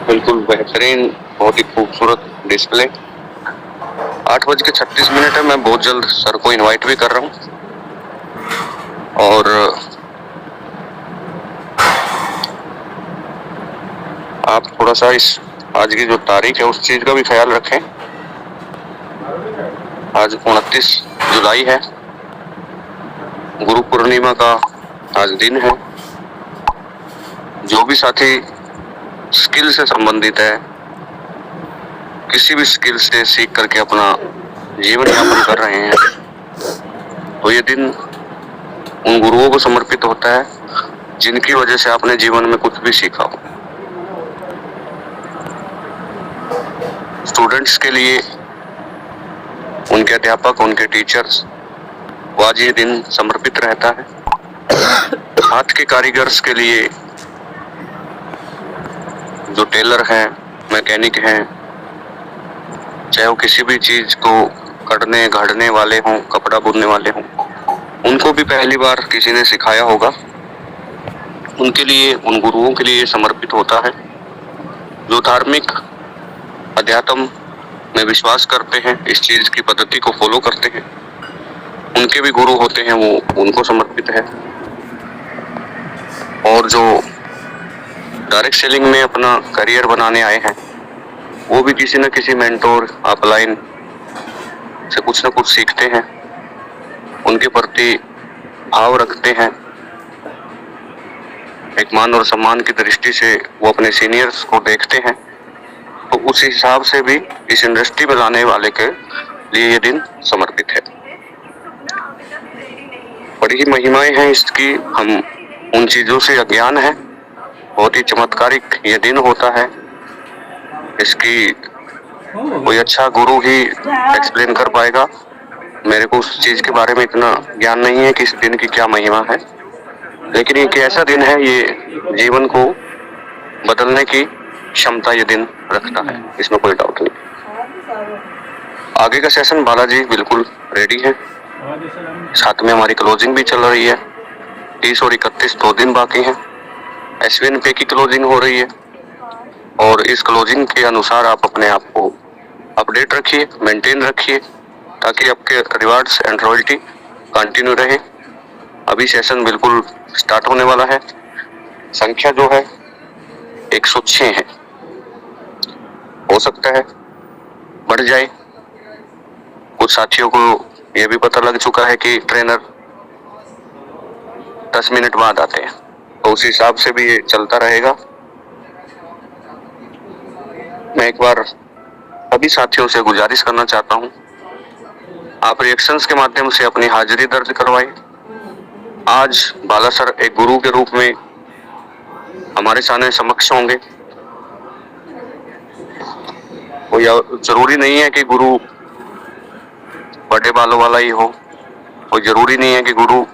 बिल्कुल बेहतरीन, बहुत ही खूबसूरत डिस्प्ले। 8:36 है। मैं बहुत जल्द सर को इनवाइट भी कर रहा हूँ और आप थोड़ा सा इस आज की जो तारीख है उस चीज का भी ख्याल रखें। आज 29 जुलाई है, गुरु पूर्णिमा का आज दिन है। जो भी साथी स्किल से संबंधित है, किसी भी स्किल से सीख करके अपना जीवन यापन कर रहे हैं, तो ये दिन उन गुरुओं को समर्पित होता है जिनकी वजह से आपने जीवन में कुछ भी सीखा हो। स्टूडेंट्स के लिए उनके अध्यापक, उनके टीचर्स को आज ये दिन समर्पित रहता है। हाथ के कारीगर्स के लिए जो टेलर हैं, मैकेनिक हैं, चाहे वो किसी भी चीज को कटने घड़ने वाले हों, कपड़ा बुनने वाले हों, उनको भी पहली बार किसी ने सिखाया होगा। उनके लिए, उन गुरुओं के लिए समर्पित होता है। जो धार्मिक अध्यात्म में विश्वास करते हैं, इस चीज की पद्धति को फॉलो करते हैं, उनके भी गुरु होते हैं, वो उनको समर्पित है। और जो डायरेक्ट सेलिंग में अपना करियर बनाने आए हैं, वो भी किसी न किसी मेंटोर, अपलाइन से कुछ न कुछ सीखते हैं, उनके प्रति भाव रखते हैं। एक मान और सम्मान की दृष्टि से वो अपने सीनियर्स को देखते हैं, तो उस हिसाब से भी इस इंडस्ट्री में लाने वाले के लिए ये दिन समर्पित है। बड़ी ही महिमाएं हैं इसकी, हम उन चीजों से अज्ञान है। बहुत ही चमत्कारिक ये दिन होता है। इसकी कोई अच्छा गुरु ही एक्सप्लेन कर पाएगा। मेरे को उस चीज के बारे में इतना ज्ञान नहीं है कि इस दिन की क्या महिमा है, लेकिन ये एक ऐसा दिन है, ये जीवन को बदलने की क्षमता ये दिन रखता है, इसमें कोई डाउट नहीं। आगे का सेशन बालाजी बिल्कुल रेडी है। साथ में हमारी क्लोजिंग भी चल रही है। 30 और 31 2 दिन बाकी हैं। एसवीएन पे की क्लोजिंग हो रही है और इस क्लोजिंग के अनुसार आप अपने आप को अपडेट रखिए, मेंटेन रखिए, ताकि आपके रिवार्ड्स एंड रॉयल्टी कंटिन्यू रहे। अभी सेशन बिल्कुल स्टार्ट होने वाला है। संख्या जो है 106 है, हो सकता है बढ़ जाए। कुछ साथियों को यह भी पता लग चुका है कि ट्रेनर 10 मिनट बाद आते हैं, तो उस हिसाब से भी ये चलता रहेगा। मैं एक बार सभी साथियों से गुजारिश करना चाहता हूं, आप रिएक्शंस के माध्यम से अपनी हाजिरी दर्ज करवाएं। आज बाला सर एक गुरु के रूप में हमारे सामने समक्ष होंगे। कोई जरूरी नहीं है कि गुरु बड़े बालों वाला ही हो, कोई जरूरी नहीं है कि गुरु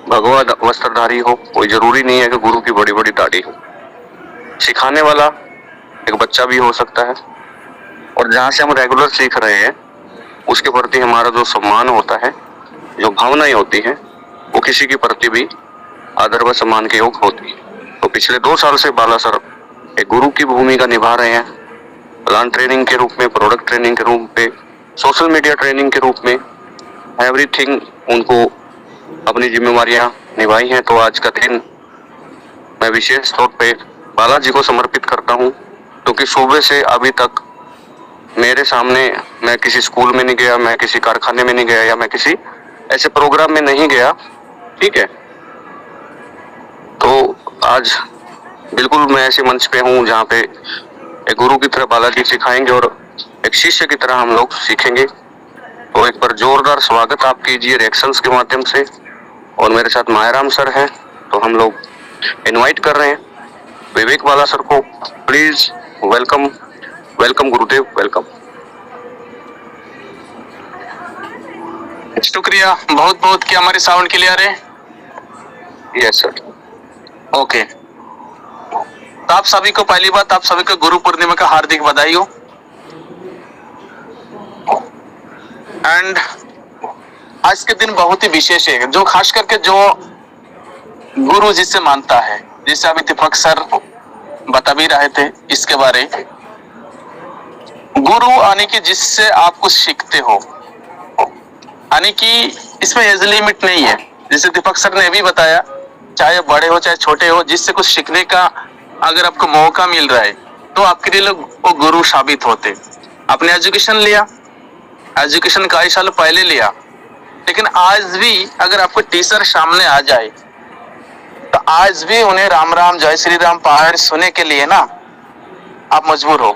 भगवा वस्त्रधारी हो, कोई जरूरी नहीं है कि गुरु की बड़ी बड़ी दाढ़ी हो। सिखाने वाला एक बच्चा भी हो सकता है, और जहाँ से हम रेगुलर सीख रहे हैं उसके प्रति हमारा जो सम्मान होता है, जो भावनाएं होती हैं, वो किसी के प्रति भी आदर व सम्मान के योग होती है। तो पिछले 2 साल से बाला सर एक गुरु की भूमिका निभा रहे हैं। प्लान ट्रेनिंग के रूप में, प्रोडक्ट ट्रेनिंग के रूप में, सोशल मीडिया ट्रेनिंग के रूप में, एवरीथिंग उनको अपनी जिम्मेवारियां निभाई हैं। तो आज का दिन मैं विशेष तौर पे बालाजी को समर्पित करता हूं, क्योंकि सुबह से अभी तक मेरे सामने, मैं किसी स्कूल में नहीं गया, मैं किसी कारखाने में नहीं गया, या मैं किसी ऐसे प्रोग्राम में नहीं गया, ठीक है। तो आज बिल्कुल मैं ऐसे मंच पे हूँ जहाँ पे एक गुरु की तरह बालाजी सिखाएंगे और एक शिष्य की तरह हम लोग सीखेंगे। तो एक बार जोरदार स्वागत आप कीजिए रिएक्शंस के माध्यम से। और मेरे साथ मायाराम सर हैं, तो हम लोग इनवाइट कर रहे हैं विवेक बाला सर को। Please welcome, welcome Gurudev, welcome. शुक्रिया बहुत बहुत। क्या हमारे साउंड क्लियर है? Yes sir. ओके, तो आप सभी को पहली बात, आप सभी को गुरु पूर्णिमा का हार्दिक बधाई हो। एंड आज के दिन बहुत ही विशेष है, जो खास करके जो गुरु जिससे मानता है, जिससे अभी दीपक सर बता भी रहे थे इसके बारे। गुरु यानी कि जिससे आप कुछ सीखते हो, यानी कि इसमें एज लिमिट नहीं है। जैसे दीपक सर ने भी बताया, चाहे बड़े हो चाहे छोटे हो, जिससे कुछ सीखने का अगर आपको मौका मिल रहा है तो आपके लिए लोग वो गुरु साबित होते। आपने एजुकेशन लिया, एजुकेशन कई साल पहले लिया, लेकिन आज भी अगर आपको टीचर सामने आ जाए तो आज भी उन्हें राम राम जय श्री राम पहाड़ सुनने के लिए ना आप मजबूर हो,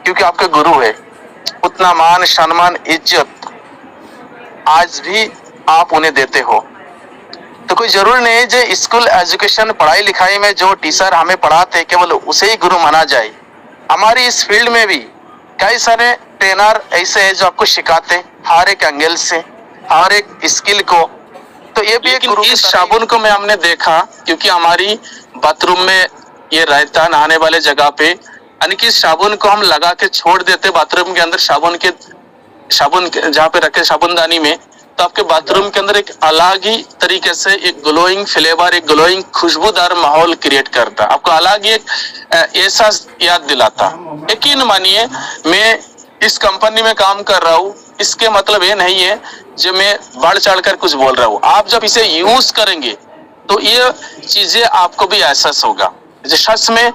क्योंकि आपके गुरु है। उतना मान सम्मान इज्जत आज भी आप उन्हें देते हो। तो कोई जरूर नहीं है जो स्कूल एजुकेशन पढ़ाई लिखाई में जो टीचर हमें पढ़ाते केवल उसे ही गुरु माना जाए। हमारी इस फील्ड में भी कई सारे ट्रेनर ऐसे हैं जो आपको सिखाते हर एक एंगल से, हर एक स्किल को। तो ये भी एक गुरु। इस साबुन को मैं हमने देखा, क्योंकि हमारी बाथरूम में ये रहता नहाने वाले जगह पे, यानी कि साबुन को हम लगा के छोड़ देते बाथरूम के अंदर, साबुन जहाँ पे रखे साबुनदानी में, तो आपके बाथरूम के अंदर एक अलग ही तरीके से एक ग्लोइंग फ्लेवर, एक ग्लोइंग खुशबूदार माहौल क्रिएट करता, आपको अलग ही एक एहसास याद दिलाता। यकीन मानिए, मैं इस कंपनी में काम कर रहा हूँ, इसके मतलब ये नहीं है जो मैं बढ़ चढ़ कर कुछ बोल रहा हूँ। आप जब इसे यूज करेंगे तो ये चीजें आपको भी एहसास होगा। जो सच में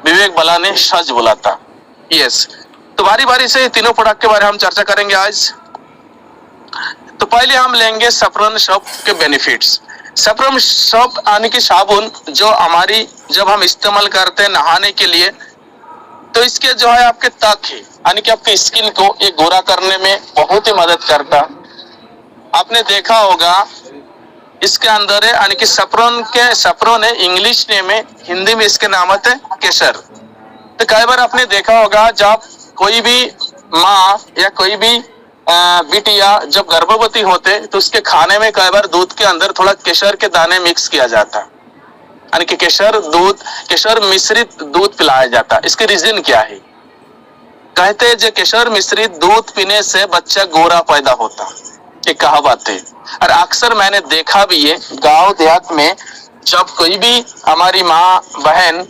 विवेक बला ने सच बोला था। यस, तो बारी बारी से तीनों प्रोडक्ट के बारे में हम चर्चा करेंगे आज। तो पहले हम लेंगे सैफरन सोप के बेनिफिट्स। सैफरन सोप यानी कि साबुन जो हमारी जब हम इस्तेमाल करते हैं नहाने के लिए, तो इसके जो है आपके त्वचा है यानी कि आपके स्किन को एक गोरा करने में बहुत ही मदद करता। आपने देखा होगा इसके अंदर है यानी कि सैफरन है इंग्लिश नेम है, हिंदी में इसके नाम है केसर। तो कई बार आपने देखा होगा जब कोई भी माँ या कोई भी बिटिया जब गर्भवती होते तो उसके खाने में कई बार दूध के अंदर थोड़ा केसर के दाने मिक्स किया जाता, यानी कि केसर मिश्रित दूध पिलाया जाता। इसके रीजन क्या है? कहते हैं जो केसर मिश्रित दूध पीने से बच्चा गोरा पैदा होता, एक कहावत है। और अक्सर मैंने देखा भी है गांव देहात में, जब कोई भी हमारी माँ बहन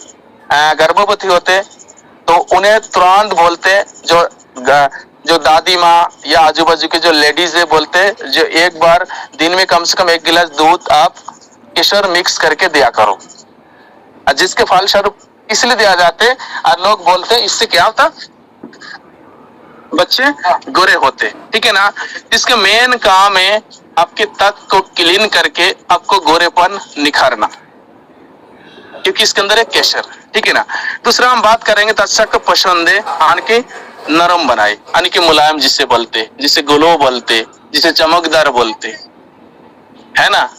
गर्भवती होते तो उन्हें तुरंत बोलते, जो दादी माँ या आजू बाजू के जो लेडीज है बोलते, जो एक बार दिन में कम से कम 1 गिलास दूध आप केसर मिक्स करके दिया करो। जिसके फलस्वरूप इसलिए दिया जाते और लोग बोलते इससे क्या होता, बच्चे गोरे होते। ठीक है ना। इसका मेन काम है आपके त्वचा को क्लीन करके आपको गोरेपन निखारना, क्योंकि इसके अंदर एक केसर। ठीक है ना। दूसरा हम बात करेंगे त्वचा को पसंद है यानी कि नरम बनाए, यानी कि मुलायम जिसे बोलते, जिसे ग्लो बोलते, जिसे चमकदार बोलते, है ना।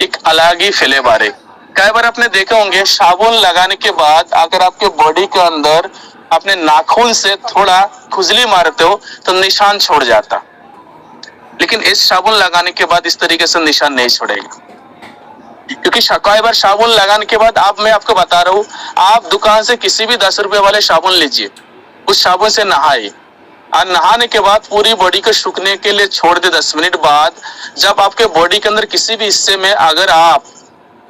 एक अलग ही फ्लेवर है। कई बार आपने देखे होंगे साबुन लगाने के बाद अगर आपके बॉडी के अंदर अपने नाखून से थोड़ा खुजली मारते हो तो निशान छोड़ जाता, लेकिन इस साबुन लगाने के बाद इस तरीके से निशान नहीं छोड़ेगा। क्योंकि कई बार साबुन लगाने के बाद मैं आपको बता रहा हूँ, आप दुकान से किसी भी 10 रुपए वाले साबुन लीजिए, उस साबुन से नहाए और नहाने के बाद पूरी बॉडी को सूखने के लिए छोड़ दे। 10 मिनट बाद जब आपके बॉडी के अंदर किसी भी हिस्से में अगर आप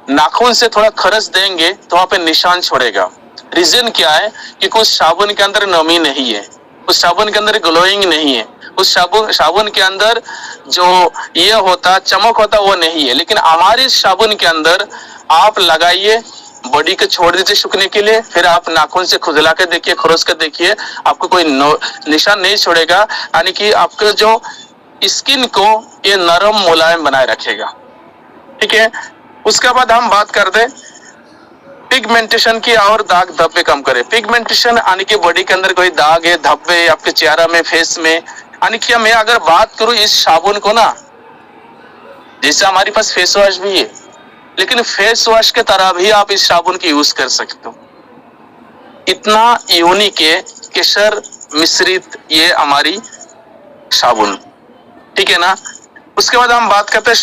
नाखून से थोड़ा खरच देंगे तो वहां पे निशान छोड़ेगा। रीजन क्या है? क्योंकि उस साबुन के अंदर नमी नहीं है, उस साबुन के अंदर ग्लोइंग नहीं है, उस साबुन के अंदर जो ये होता चमक होता वो नहीं है। लेकिन हमारे साबुन के अंदर आप लगाइए, बॉडी को छोड़ दीजिए सूखने के लिए, फिर आप नाखून से खुजला के देखिए, खरोच के देखिए, आपको कोई निशान नहीं छोड़ेगा, यानी कि आपके जो स्किन को ये नरम मुलायम बनाए रखेगा। ठीक है। उसके बाद हम बात करते हैं पिगमेंटेशन की और दाग धब्बे कम करे। पिगमेंटेशन यानी कि बॉडी के अंदर कोई दाग है, धब्बे आपके चेहरा में, फेस में, यानी कि मैं अगर बात करूं इस साबुन को ना, जैसे हमारे पास फेस वॉश भी है, लेकिन फेस वॉश के तरह भी आप इस साबुन की यूज कर सकते हो। इतना यूनिक है केसर मिश्रित ये हमारी साबुन। ठीक है ना। उसके बाद हम बात करते हैं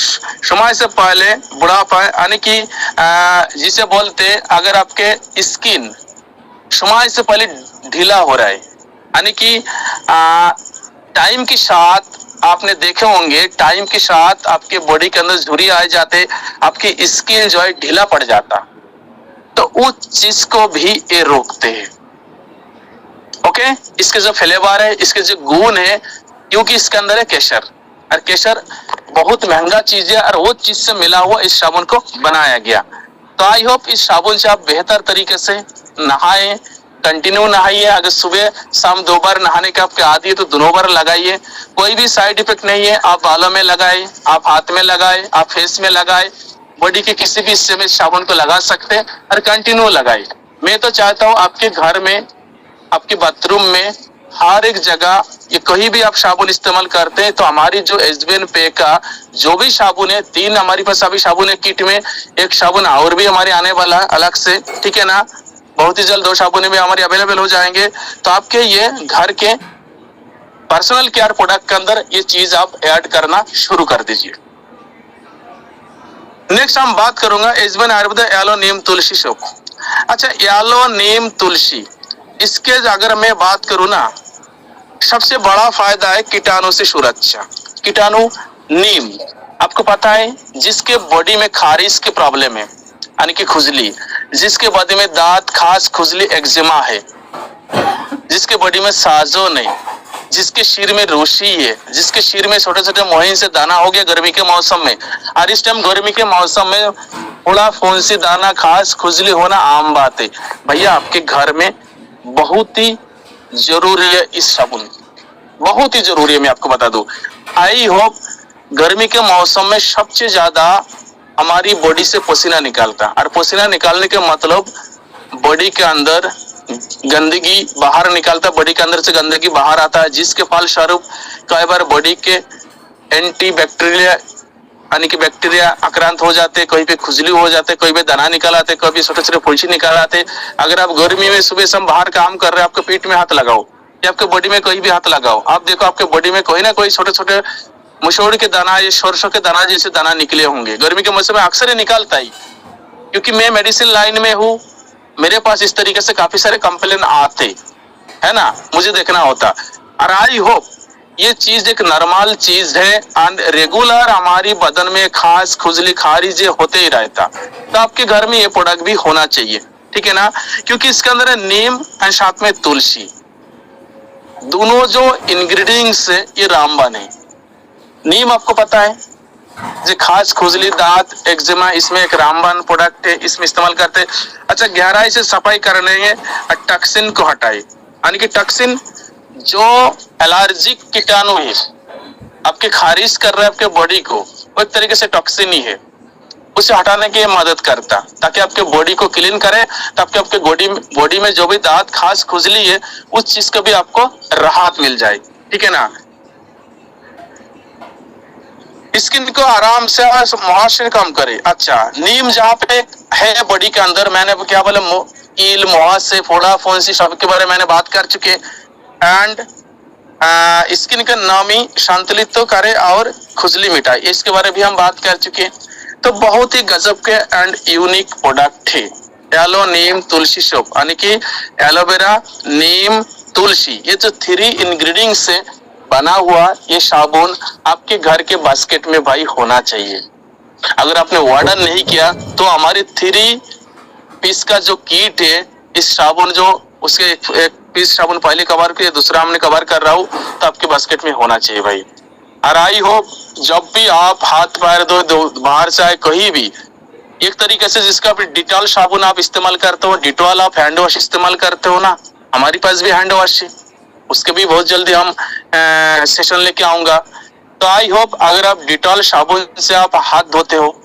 समय से पहले बुढ़ापा, यानी कि जिसे बोलते अगर आपके स्किन समय से पहले ढीला हो रहा है, यानी कि टाइम के साथ आपने देखे होंगे, टाइम के साथ आपके बॉडी के अंदर झुर्री आ जाते, आपकी स्किन जो है ढीला पड़ जाता। तो उस चीज को भी ये रोकते हैं। ओके, इसके जो फ्लेवर है, इसके जो गुण है, क्योंकि इसके अंदर है केसर, और केसर बहुत महंगा चीज है और वो चीज से मिला हुआ इस साबुन को बनाया गया। तो आई होप इस साबुन से आप बेहतर तरीके से नहाएं, कंटिन्यू नहाइए। अगर सुबह शाम 2 बार नहाने का आपके आदत है तो दोनों बार लगाइए, कोई भी साइड इफेक्ट नहीं है। आप बालों में लगाए, आप हाथ में लगाए, आप फेस में लगाए, बॉडी के किसी भी हिस्से में साबुन को लगा सकते हैं और कंटिन्यू लगाए। मैं तो चाहता हूँ आपके घर में, आपके बाथरूम में, हर एक जगह ये कहीं भी आप साबुन इस्तेमाल करते हैं तो हमारी जो एसबीएन पे का जो भी साबुन है, 3 हमारे पास अभी साबुन है किट में, एक साबुन और भी हमारे आने वाला है अलग से, ठीक है ना। बहुत ही जल्द 2 साबुन भी हमारे अवेलेबल हो जाएंगे। तो आपके ये घर के पर्सनल केयर प्रोडक्ट के अंदर ये चीज आप ऐड करना शुरू कर दीजिए। नेक्स्ट हम बात करूंगा एसबीएन आयुर्वेदा एलो नीम तुलसी सोप। अच्छा, एलो नीम तुलसी, इसके अगर मैं बात करूं ना, सबसे बड़ा फायदा है कीटाणु से सुरक्षा। कीटाणु नीम, आपको पता है जिसके बॉडी में खारिश की प्रॉब्लम है यानी कि खुजली, जिसके बॉडी में दांत खास खुजली एक्जिमा है, जिसके बॉडी में साजो नहीं, जिसके सिर में रूसी है, जिसके सिर में छोटे छोटे मोहिन से दाना हो गया गर्मी के मौसम में, और इस टाइम गर्मी के मौसम में थोड़ा फुंसी दाना खास खुजली होना आम बात है। भैया आपके घर में बहुत ही जरूरी है इस साबुन, बहुत ही जरूरी है, मैं आपको बता दूं। आई होप गर्मी के मौसम में सबसे ज्यादा हमारी बॉडी से पसीना निकालता, और पसीना निकालने के मतलब बॉडी के अंदर गंदगी बाहर निकालता, बॉडी के अंदर से गंदगी बाहर आता है, जिसके फलस्वरूप कई बार बॉडी के एंटी बैक्टीरिया यानी कि बैक्टीरिया आक्रांत हो जाते, कहीं पे खुजली हो जाते, कहीं पे दाना निकल आते, कभी छोटे छोटे फुंसी निकल आते। अगर आप गर्मी में सुबह शाम बाहर काम कर रहे हैं, आपके पीठ में हाथ लगाओ या आपके बॉडी में कहीं भी हाथ लगाओ, आप देखो आपके बॉडी में कोई ना कोई छोटे छोटे मसूर के दाना या सरसों के दाना जैसे दाना निकले होंगे। गर्मी के मौसम में अक्सर ही निकालता ही, क्योंकि मैं मेडिसिन लाइन में हूँ, मेरे पास इस तरीके से काफी सारे कंप्लेन आते है ना, मुझे देखना होता। और आई होप ये चीज एक नॉर्मल चीज है एंड रेगुलर हमारी बदन में खास खुजली खारिज होते ही रहता, तो आपके घर में ये प्रोडक्ट भी होना चाहिए, ठीक है ना। क्योंकि इसके अंदर है नीम और साथ में तुलसी, दोनों जो इंग्रेडिएंट्स है ये रामबाण है। नीम आपको पता है जो खास खुजली दांत एक्जिमा, इसमें एक रामबाण प्रोडक्ट है, इसमें इस्तेमाल करते हैं। अच्छा, गहराई से सफाई करने है और टॉक्सिन को हटाए, यानी कि टॉक्सिन जो एलर्जिक कीटाणु है आपके खारिज कर रहे हैं आपके बॉडी को, वो एक तरीके से टॉक्सिन ही है, उसे हटाने की मदद करता, ताकि आपके बॉडी को क्लीन करे, ताकि आपके बॉडी में जो भी दांत खास खुजली है उस चीज को भी आपको राहत मिल जाए, ठीक है ना। स्किन को आराम से मॉइस्चर कम करे। अच्छा, नीम जहाँ पे है बॉडी के अंदर, मैंने क्या बोला, कील मुहासे फोड़ा फुंसी सबके बारे में मैंने बात कर चुके। एंड स्किन का नमी संतुलित तो करे और खुजली मिटाए, इसके बारे में भी हम बात कर चुके। तो बहुत ही गजब के एंड यूनिक प्रोडक्ट है एलो नीम तुलसी सोप, यानी कि एलोवेरा नीम तुलसी, ये जो 3 इंग्रेडिएंट्स से बना हुआ ये साबुन आपके घर के बास्केट में भाई होना चाहिए। अगर आपने ऑर्डर नहीं किया तो हमारे 3 पीस का जो किट है, इस साबुन जो उसके एक पीस साबुन पहले कवर किया, दूसरा हमने कवर कर रहा हूँ, तो आपके बास्केट में होना चाहिए भाई। और आई होप जब भी आप हाथ पैर दो बाहर से आए कहीं भी, एक तरीके से जिसका डिटॉल साबुन आप इस्तेमाल करते हो, डिटॉल आप हैंड वॉश इस्तेमाल करते हो ना, हमारे पास भी हैंड वॉश है, उसके भी बहुत जल्दी हम सेशन लेके आऊंगा। तो आई होप अगर आप डिटॉल साबुन से आप हाथ धोते हो,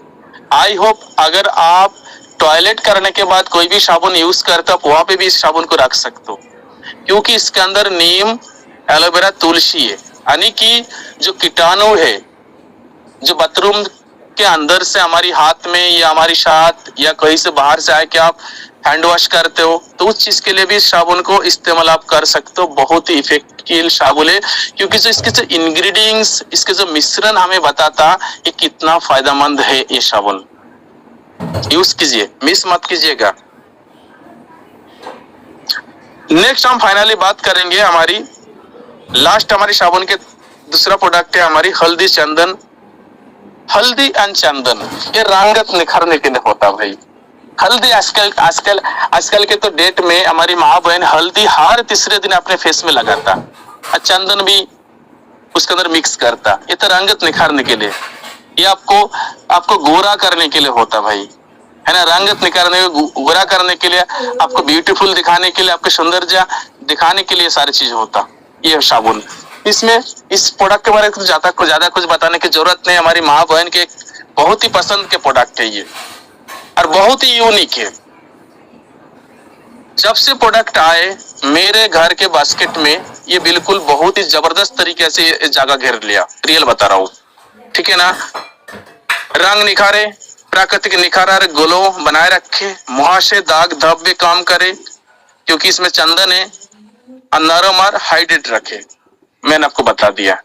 आई होप अगर आप टॉयलेट करने के बाद कोई भी साबुन यूज करते हो, आप वहां पे भी इस साबुन को रख सकते हो, क्योंकि इसके अंदर नीम एलोवेरा तुलसी है, यानी कि जो कीटाणु है जो बाथरूम के अंदर से हमारी हाथ में या हमारी साथ या कहीं से बाहर से आए कि आप हैंड वॉश करते हो, तो उस चीज के लिए भी इस साबुन को इस्तेमाल आप कर सकते हो। बहुत ही इफेक्टिव साबुन है, क्योंकि जो इसके जो इंग्रेडिएंट्स, इसके जो मिश्रण हमें बताता ये कितना फायदेमंद है। ये साबुन यूज कीजिए, मिस मत कीजिएगा। नेक्स्ट हम फाइनली बात करेंगे हमारी लास्ट, हमारी साबुन के दूसरा प्रोडक्ट है हमारी हल्दी चंदन। हल्दी एंड चंदन ये रंगत निखरने के लिए होता भाई, हल्दी आजकल आजकल आजकल के तो डेट में हमारी माँ बहन हल्दी हर तीसरे दिन अपने फेस में लगाता, और चंदन भी उसके अंदर मिक्स करता। ये तो रंगत निखारने के लिए, ये आपको आपको गोरा करने के लिए होता भाई, है ना। रंगत निखारने, गोरा करने के लिए, आपको ब्यूटीफुल दिखाने के लिए, आपके सौंदर्य दिखाने के लिए सारी चीज होता ये साबुन। इसमें इस प्रोडक्ट के बारे में ज्यादा कुछ बताने की जरूरत नहीं। हमारी माँ बहन के बहुत ही पसंद के प्रोडक्ट है ये, और बहुत ही यूनिक है। जब से प्रोडक्ट आए मेरे घर के बास्केट में, ये बिल्कुल बहुत ही जबरदस्त तरीके से जगह घेर लिया, रियल बता रहा हूँ, ठीक है ना। रंग निखारे, प्राकृतिक निखार ग्लो बनाए रखे, मुंह से दाग धब्बे काम करे, क्योंकि इसमें चंदन है, और नरम और हाइड्रेट रखे। मैंने आपको बता दिया।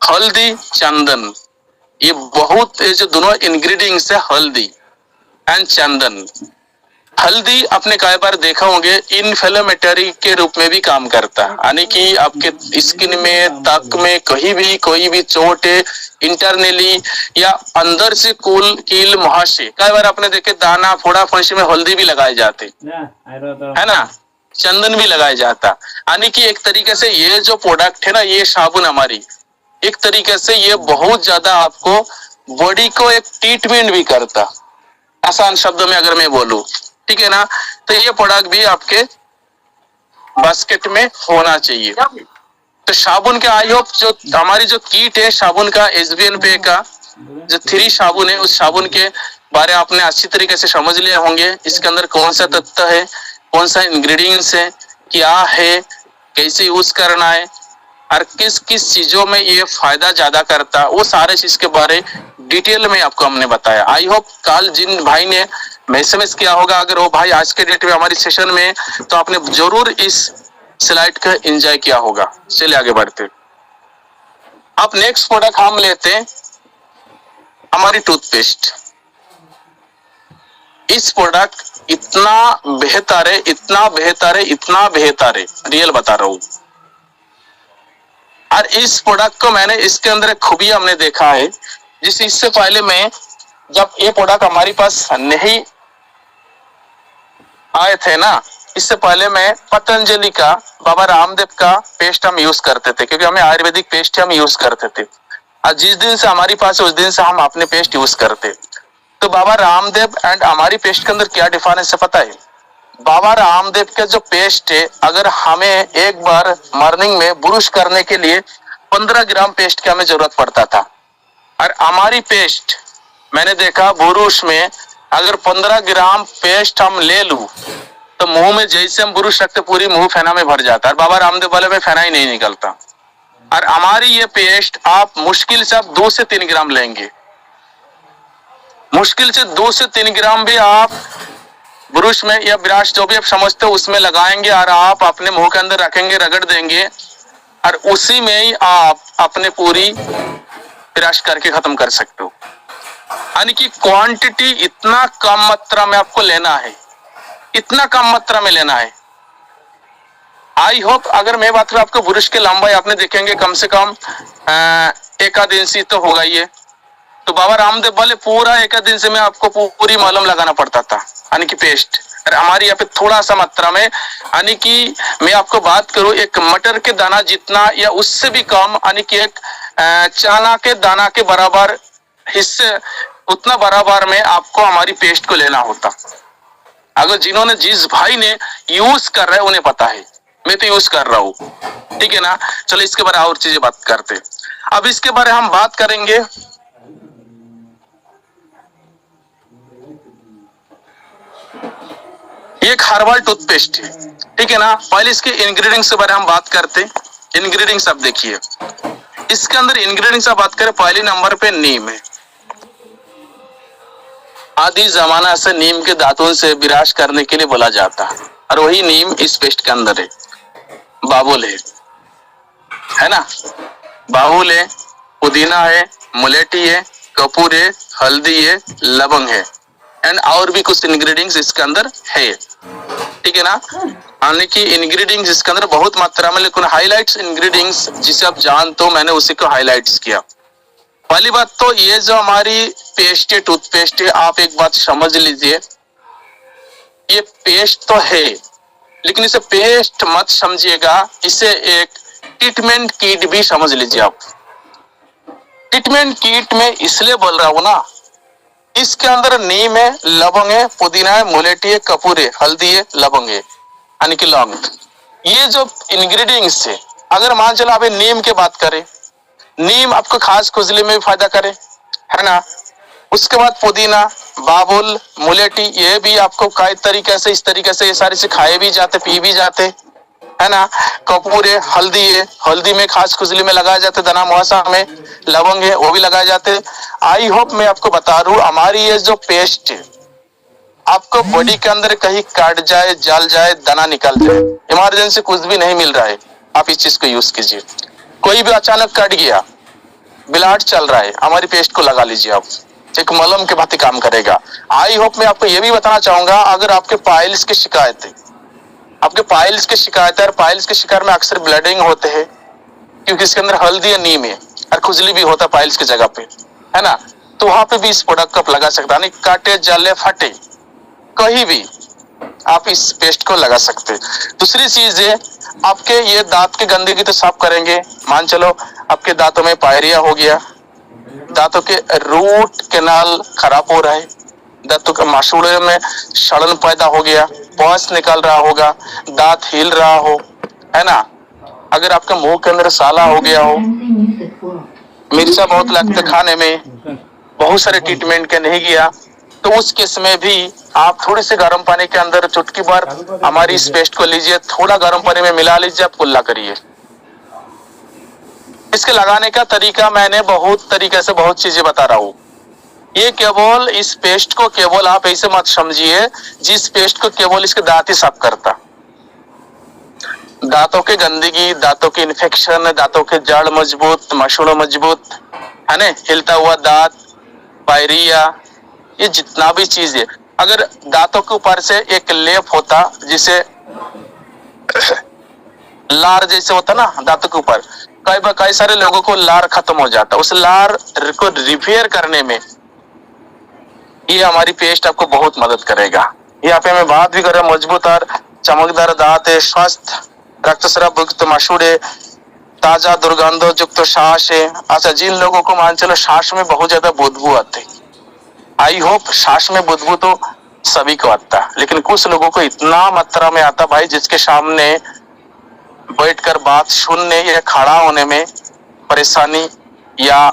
हल्दी चंदन, ये बहुत, ये जो दोनों इंग्रेडिएंट्स है हल्दी एंड चंदन। हल्दी आपने कई बार देखा होंगे इन्फ्लेमेटरी के रूप में भी काम करता है, यानी कि आपके स्किन में, त्वक में कहीं भी कोई भी चोट है इंटरनली या अंदर से कील मुहासे, कई बार आपने देखे दाना फोड़ा फुंसी में हल्दी भी लगाए जाते, है ना, चंदन भी लगाया जाता। यानी कि एक तरीके से ये जो प्रोडक्ट है ना, ये साबुन हमारी एक तरीके से ये बहुत ज्यादा आपको बॉडी को एक ट्रीटमेंट भी करता, आसान शब्दों में अगर मैं बोलूं, ठीक है ना। तो ये प्रोडक्ट भी आपके बास्केट में होना चाहिए। तो साबुन के आई होप जो हमारी जो किट है साबुन का, SBN पे का जो 3 साबुन है, उस साबुन के बारे में आपने अच्छी तरीके से समझ लिए होंगे। इसके अंदर कौन सा तत्व है, कौन सा इंग्रेडिएंट्स है, क्या है, कैसे यूज करना है, और किस किस चीजों में ये फायदा ज्यादा करता है, वो सारे चीज के बारे डिटेल में आपको हमने बताया। आई होप कल जिन भाई ने मैसेज किया होगा, अगर वो भाई आज के डेट में हमारी सेशन में, तो आपने जरूर इस स्लाइड का एंजॉय किया होगा। चलिए आगे बढ़ते। अब नेक्स्ट प्रोडक्ट हम लेते हैं हमारी टूथपेस्ट। इस प्रोडक्ट इतना बेहतर है, इतना बेहतर है, इतना बेहतर है, रियल बता रहा हूं। और इस प्रोडक्ट को मैंने, इसके अंदर एक खूबी हमने देखा है, जिस इससे पहले मैं, जब ये प्रोडक्ट हमारे पास नहीं आए थे ना, इससे पहले मैं पतंजलि का, बाबा रामदेव का पेस्ट हम यूज करते थे, क्योंकि हमें आयुर्वेदिक पेस्ट हम यूज करते थे। और जिस दिन से हमारी पास, उस दिन से हम अपने पेस्ट यूज करते। तो बाबा रामदेव एंड हमारी पेस्ट के अंदर क्या डिफरेंस है पता है? बाबा रामदेव का जो पेस्ट है, अगर हमें एक बार मॉर्निंग में ब्रश करने के लिए 15 ग्राम पेस्ट की हमें जरूरत पड़ता था, और हमारी पेस्ट मैंने देखा ब्रश में अगर 15 ग्राम पेस्ट हम ले लूं तो मुंह में जैसे हम ब्रश रखते पूरी मुंह फेना में भर जाता है। बाबा रामदेव वाले में फेना ही नहीं निकलता। और हमारी ये पेस्ट आप मुश्किल से आप 2 से 3 ग्राम लेंगे, मुश्किल से 2 से 3 ग्राम भी आप ब्रश में या ब्रश जो भी आप समझते हो उसमें लगाएंगे, और आप अपने मुंह के अंदर रखेंगे, रगड़ देंगे, और उसी में ही आप अपने पूरी ब्रश करके खत्म कर सकते हो। यानी कि क्वांटिटी इतना कम मात्रा में आपको लेना है, इतना कम मात्रा में लेना है। आई होप अगर मैं बात करूं, आपको ब्रश की लंबाई आपने देखेंगे कम से कम 1 इंच तो होगा ये। तो बाबा रामदेव वाले पूरा 1 इंच में आपको पूरी मलहम लगाना पड़ता था, यानी कि पेस्ट। और हमारी यहाँ पे थोड़ा सा मात्रा में, यानी कि मैं आपको बात करूं एक मटर के दाना जितना या उससे भी कम, यानी कि एक चना के दाना के बराबर हिस्से, उतना बराबर में आपको हमारी पेस्ट को लेना होता। अगर जिन्होंने, जिस भाई ने यूज कर रहे हैं उन्हें पता है, मैं तो यूज कर रहा हूं, ठीक है ना। चलो इसके बारे में और चीजें बात करते। अब इसके बारे में हम बात करेंगे एक हर्बल टूथपेस्ट है, ठीक है ना। पहले इसके इंग्रेडिएंट्स के बारे में हम बात करते। इंग्रेडिएंट्स आप देखिए, इसके अंदर इंग्रेडिएंट्स आप बात करें, पहले नंबर पे नीम है। आदि जमाना से नीम के दातुन से विराज करने के लिए बोला जाता है, और वही नीम इस पेस्ट के अंदर है। बाबुल है ना, बाबुल है, पुदीना है, मुलेठी है, कपूर है, हल्दी है, लवंग है, एंड और भी कुछ इंग्रेडिएंट्स इसके अंदर है, ठीक है ना। यानी कि इंग्रेडिएंट्स इसके अंदर बहुत मात्रा में, लेकिन हाइलाइट्स इंग्रेडिएंट्स जिसे आप जानते हो, मैंने उसी को हाइलाइट्स किया। पहली बात तो ये जो हमारी पेस्ट है, टूथपेस्ट है, आप एक बात समझ लीजिए, ये पेस्ट तो है, लेकिन इसे पेस्ट मत समझिएगा, इसे एक ट्रीटमेंट किट भी समझ लीजिए आप। ट्रीटमेंट किट में इसलिए बोल रहा हूं ना, इसके अंदर नीम है, लवंग है, पुदीना है, मुलेठी है, कपूर है, हल्दी है, लवंग है, यानी कि लौंग। ये जो इंग्रेडिएंट्स है, अगर मान चलो आप नीम की बात करें, नीम आपको खास खुजली में भी फायदा करे, है ना। उसके बाद पुदीना, बाबुल, मुलेठी, ये भी आपको कई तरीके से, इस तरीके से ये सारी से खाए भी जाते, पी भी जाते, है ना। कपूर है, हल्दी है, हल्दी में खास खुजली में लगाए जाते, दना मुहासा में, लवंग है वो भी लगाए जाते। आई होप मैं आपको बता रहा हूं, हमारी ये जो पेस्ट है, आपको बॉडी के अंदर कहीं काट जाए, जल जाए, दाना निकल जाए, इमरजेंसी कुछ भी नहीं मिल रहा है, आप इस चीज को यूज कीजिए। कोई भी अचानक कट गया, ब्लड चल रहा है, हमारी पेस्ट को लगा लीजिए आप, एक मलहम के भांति काम करेगा। आई होप मैं आपको ये भी बताना चाहूंगा, अगर आपके पाइल्स की शिकायत है, आपके पाइल्स की शिकायत है, और पाइल्स के शिकार में अक्सर ब्लीडिंग होते हैं, क्योंकि इसके अंदर हल्दी और नीम है, और खुजली भी होता है पाइल्स की जगह पे, है ना। तो वहां पे भी इस प्रोडक्ट को आप लगा सकते हैं, काटे, जले, फटे, कहीं भी आप इस पेस्ट को लगा सकते हैं। दूसरी चीज है, आपके ये दांत की गंदगी तो साफ करेंगे, मान चलो आपके दांतों में पायरिया हो गया, दांतों के रूट कैनाल खराब हो रहा है, दांतों के मासूड़े में सड़न पैदा हो गया, पॉस निकल रहा होगा, दांत हिल रहा हो, है ना। अगर आपके मुंह के अंदर साला हो गया हो, मिर्चा बहुत लगता खाने में, बहुत सारे ट्रीटमेंट के नहीं गया, तो उस केस में भी आप थोड़ी सी गर्म पानी के अंदर चुटकी भर हमारी इस पेस्ट को लीजिए, थोड़ा गर्म पानी में मिला लीजिए, आप कुल्ला करिए। इसके लगाने का तरीका मैंने बहुत तरीके से बहुत चीजें बता रहा हूँ। ये केवल इस पेस्ट को केवल आप ऐसे मत समझिए, जिस पेस्ट को केवल इसके दांत ही साफ करता। दांतों की गंदगी, दांतों की इन्फेक्शन, दांतों के जड़ मजबूत, मसूड़ों मजबूत, है ना, हिलता हुआ दांत, पायरिया, ये जितना भी चीज है, अगर दांतों के ऊपर से एक लेप होता, जिसे लार जैसे होता ना दांतों के ऊपर, कई सारे लोगों को लार खत्म हो जाता, उस लार को रिपेयर करने में ये हमारी पेस्ट आपको बहुत मदद करेगा। यहाँ पे मैं बात भी कर रहा हूँ, मजबूत और चमकदार दांत है, स्वस्थ रक्तस्राव युक्त मसूड़े, ताजा दुर्गंधों युक्त सांस है। अच्छा, जिन लोगों को मान चलो सांस में बहुत ज्यादा बदबू आती, आई होप सांस में बदबू तो सभी को आता, लेकिन कुछ लोगों को इतना मात्रा में आता भाई, जिसके सामने बैठकर बात सुनने या खड़ा होने में परेशानी या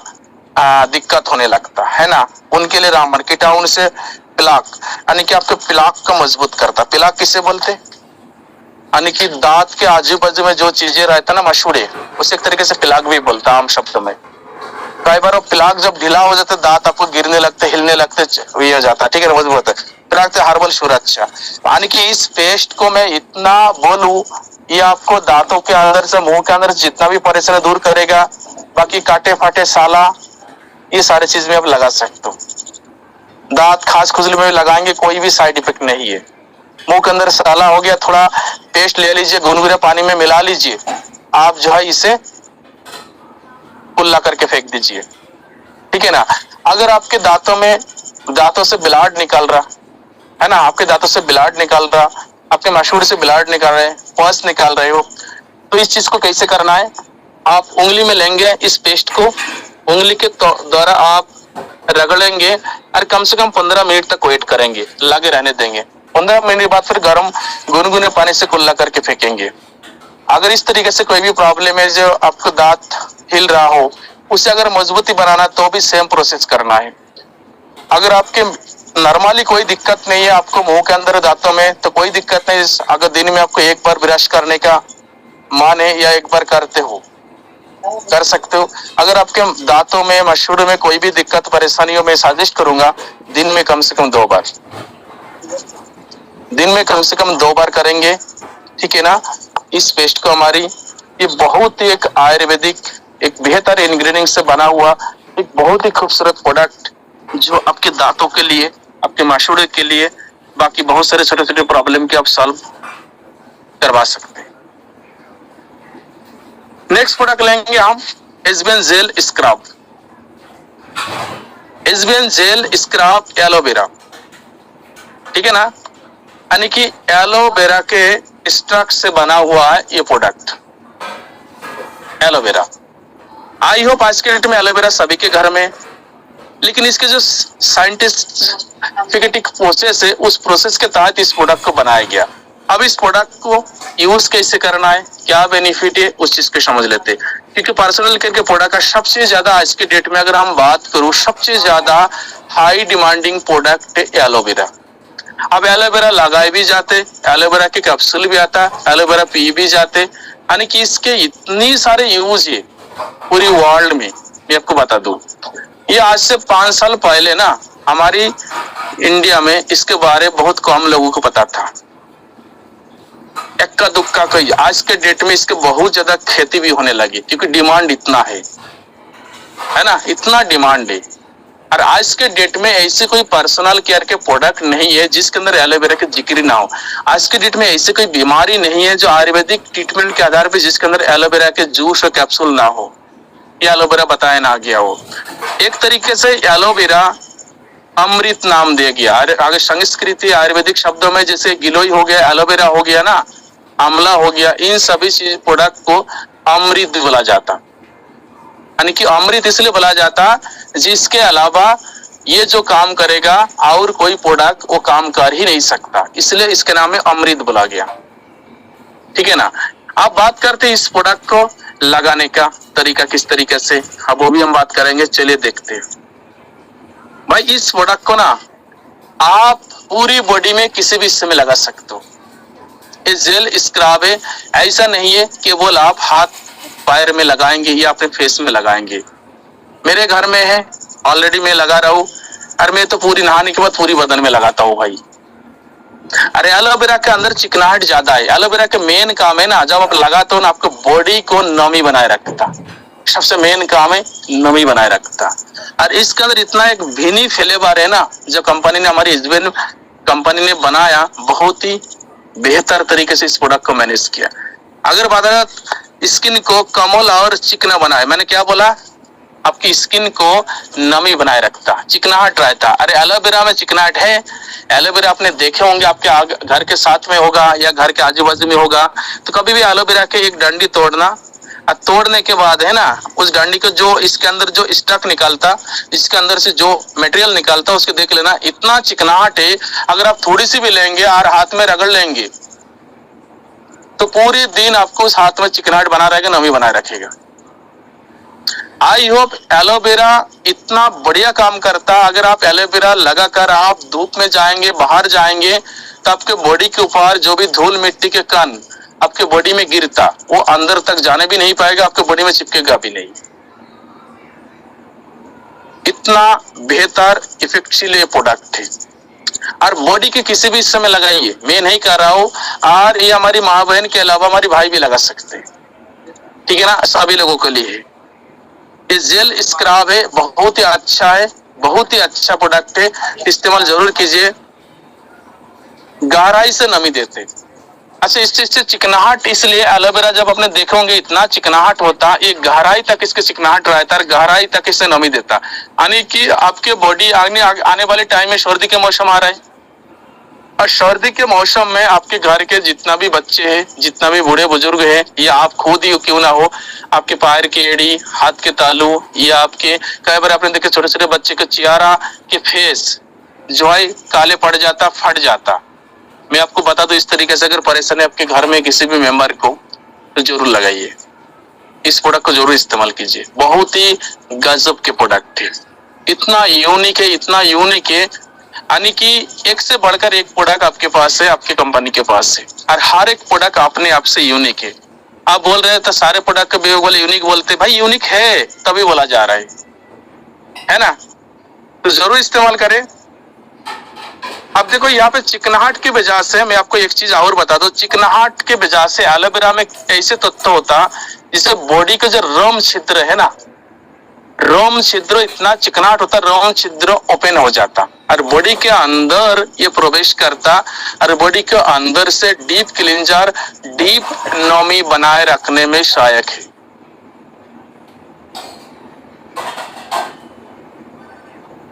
दिक्कत होने लगता है ना। उनके लिए रामबन कीटाणु से प्लाक, यानी कि आपके प्लाक को मजबूत करता। प्लाक किसे बोलते, यानी कि दांत के आजू बाजू में जो चीजें रहता ना मसूड़े, उसे एक तरीके से प्लाक भी बोलता आम शब्दों में। कई बार वो प्लाक जब ढीला हो जाता है, दांत आपको गिरने लगते, हिलने लगते, ये हो जाता है, ठीक है, मजबूत है प्लाक से हर्बल सुरक्षा। यानी कि इस पेस्ट को मैं इतना बोलूं, ये आपको दांतों के अंदर से, मुंह के अंदर जितना भी परेशानी दूर करेगा। बाकी काटे फाटे, साला, ये सारी चीज में आप लगा सकते हो। दांत खास खुजली में लगाएंगे, कोई भी साइड इफेक्ट नहीं है। मुंह के अंदर साला हो गया, थोड़ा पेस्ट ले लीजिए, गुनगुने पानी में मिला लीजिए, आप जो है इसे कुल्ला करके फेंक दीजिए, ठीक है ना। अगर आपके दांतों से ब्लड निकल रहा है ना, आपके दांतों से ब्लड निकल रहा, आपके मसूड़े से ब्लड निकल रहे, पस निकाल रहे हो, तो इस चीज को कैसे करना है, आप उंगली में लेंगे इस पेस्ट को, उंगली के द्वारा आप रगड़ेंगे और कम से कम 15 मिनट तक वेट करेंगे, लगे रहने देंगे। 15 मिनट के बाद फिर गर्म गुनगुने पानी से कुल्ला करके फेंकेंगे। अगर इस तरीके से कोई भी प्रॉब्लम है, जो आपको दांत हिल रहा हो, उसे अगर मजबूती बनाना तो भी सेम प्रोसेस करना है। अगर आपके नॉर्मली कोई दिक्कत नहीं है आपको मुंह के अंदर दांतों में, तो कोई दिक्कत नहीं। अगर दिन में आपको एक बार ब्रश करने का मन है या एक बार करते हो, कर सकते हो। अगर आपके दांतों में, मसूड़ों में कोई भी दिक्कत परेशानी हो, मैं सजेस्ट करूंगा दिन में कम से कम 2 बार, दिन में कम से कम 2 बार करेंगे, ठीक है ना। इस पेस्ट को हमारी ये बहुत ही एक आयुर्वेदिक, एक बेहतर इंग्रेडिएंट से बना हुआ एक बहुत ही खूबसूरत प्रोडक्ट, जो आपके दांतों के लिए, आपके मसूड़े के लिए, बाकी बहुत सारे छोटे छोटे प्रॉब्लम के आप सॉल्व करवा सकते हैं। नेक्स्ट प्रोडक्ट लेंगे हम SBN jail scrub, SBN jail scrub aloe vera, ठीक है ना। यानी कि एलोवेरा के स्टॉक से बना हुआ है ये प्रोडक्ट एलोवेरा। आई होप आज के डेट में एलोवेरा सभी के घर में, लेकिन इसके जो साइंटिफिक प्रोसेस है उस प्रोसेस के तहत इस प्रोडक्ट को बनाया गया। अब इस प्रोडक्ट को यूज कैसे करना है, क्या बेनिफिट है, उस चीज को समझ लेते हैं। क्योंकि पर्सनल केयर के प्रोडक्ट का सबसे ज्यादा आज के डेट में अगर हम बात करूं, सबसे ज्यादा हाई डिमांडिंग प्रोडक्ट है एलोवेरा। अब एलोवेरा लगाए भी जाते, एलोवेरा के कैप्सूल भी आता, एलोवेरा पी भी जाते, यानी कि इसके इतनी सारे यूज है पूरी वर्ल्ड में। मैं आपको बता दूं, ये आज से 5 साल पहले ना हमारी इंडिया में इसके बारे बहुत कम लोगों को पता था, एक्का दुक्का कोई। आज के डेट में इसके बहुत ज्यादा खेती भी होने लगी क्योंकि डिमांड इतना है ना, इतना डिमांड है। और आज के डेट में ऐसे कोई पर्सनल केयर के प्रोडक्ट नहीं है जिसके अंदर एलोवेरा के जिक्र ना हो। आज के डेट में ऐसी कोई बीमारी नहीं है जो आयुर्वेदिक ट्रीटमेंट के आधार पर जिसके अंदर एलोवेरा के जूस और कैप्सूल ना हो, या एलोवेरा बताया ना गया हो। एक तरीके से एलोवेरा अमृत नाम दिया गया। अगर संस्कृति आयुर्वेदिक शब्दों में जैसे गिलोय हो गया, एलोवेरा हो गया ना, आंवला हो गया, इन सभी चीज प्रोडक्ट को अमृत बोला जाता। यानी कि अमृत इसलिए बोला जाता जिसके अलावा ये जो काम करेगा और कोई प्रोडक्ट वो काम कर ही नहीं सकता, इसलिए इसके नाम में अमृत बोला गया। ठीक है ना। अब बात करते हैं इस प्रोडक्ट को लगाने का तरीका किस तरीके से, अब वो भी हम बात करेंगे। चलिए देखते हैं भाई, इस प्रोडक्ट को ना आप पूरी बॉडी में किसी भी हिस्से में लगा सकते हो। ये जेल स्क्रब है, ऐसा नहीं है केवल आप हाथ पैर में लगाएंगे या अपने फेस में लगाएंगे। मेरे घर में है ऑलरेडी, मैं लगा रहा हूं, और मैं तो पूरी नहाने के बाद पूरी बदन में लगाता हूँ भाई। अरे एलोवेरा के अंदर चिकनाहट ज्यादा है। एलोवेरा के मेन काम है ना, जब आप लगाते हो ना, आपको बॉडी को नमी बनाए रखता। सबसे मेन काम है नमी बनाए रखता। और इसके अंदर इतना एक भिनी फ्लेवर है ना, जो कंपनी ने, हमारी इजबेन कंपनी ने बनाया, बहुत ही बेहतर तरीके से इस प्रोडक्ट को मैनेज किया। अगर बात स्किन को कोमल और चिकना बनाए, मैंने क्या बोला, आपकी स्किन को नमी बनाए रखता, चिकनाहट रहता। अरे एलोवेरा में चिकनाहट है। एलोवेरा आपने देखे होंगे, आपके घर के साथ में होगा या घर के आजू बाजू में होगा। तो कभी भी एलोवेरा के एक डंडी तोड़ना, और तोड़ने के बाद है ना, उस डंडी को जो इसके अंदर जो स्टक निकालता, इसके अंदर से जो मटेरियल निकालता, उसको देख लेना, इतना चिकनाहट है। अगर आप थोड़ी सी भी लेंगे और हाथ में रगड़ लेंगे तो पूरे दिन आपको उस हाथ में चिकनाहट बना रहेगा, नमी बनाए रखेगा। आई होप एलोवेरा इतना बढ़िया काम करता। अगर आप एलोवेरा लगाकर आप धूप में जाएंगे, बाहर जाएंगे, तो आपके बॉडी के ऊपर जो भी धूल मिट्टी के कण आपके बॉडी में गिरता, वो अंदर तक जाने भी नहीं पाएगा, आपके बॉडी में चिपकेगा भी नहीं। इतना बेहतर इफेक्टिव ये प्रोडक्ट है। और बॉडी के किसी भी हिस्से में लगाइए, मैं नहीं कर रहा हूँ, और ये हमारी माँ बहन के अलावा हमारी भाई भी लगा सकते हैं। ठीक है ना, सभी लोगों के लिए है। ये जेल स्क्रब है, बहुत ही अच्छा है, बहुत ही अच्छा प्रोडक्ट है, इस्तेमाल जरूर कीजिए। गहराई से नमी देते। अच्छा, इस चीज से चिकनाहट, इसलिए एलोवेरा जब आपने देखे होंगे इतना चिकनाहट होता, ये गहराई तक इसके चिकनाहट रहता है, गहराई तक इसे नमी देता। यानी कि आपके बॉडी आने वाले टाइम में सर्दी के मौसम आ रहा है, और सर्दी के मौसम में आपके घर के जितना भी बच्चे हैं, जितना भी बूढ़े बुजुर्ग हैं, या आप खुद ही क्यों ना हो, आपके पैर की एड़ी, हाथ के तालू, या आपके कई बार आपने देखे छोटे छोटे बच्चे के चेहरा के फेस जो है काले पड़ जाता, फट जाता। मैं आपको बता दूं, इस तरीके से अगर परेशानी आपके घर में किसी भी मेंबर को, तो जरूर लगाइए, इस प्रोडक्ट को जरूर इस्तेमाल कीजिए। बहुत ही गजब के प्रोडक्ट है, इतना यूनिक है, इतना यूनिक है, यानी कि एक से बढ़कर एक प्रोडक्ट आपके पास है, आपके कंपनी के पास है, और हर एक प्रोडक्ट अपने आप से यूनिक है। आप बोल रहे थे सारे प्रोडक्ट के बोले यूनिक बोलते, भाई यूनिक है तभी बोला जा रहा है ना, तो जरूर इस्तेमाल करें। अब देखो यहाँ पे चिकनाहट की वजह से, मैं आपको एक चीज और बता दूं, चिकनाहट की वजह से एलोवेरा में ऐसे तत्व होता जिससे बॉडी का जो रोम छिद्र है ना, रोम छिद्र इतना चिकनाहट होता, रोम छिद्र ओपन हो जाता और बॉडी के अंदर ये प्रवेश करता, और बॉडी के अंदर से डीप क्लींजर, डीप नमी बनाए रखने में सहायक है।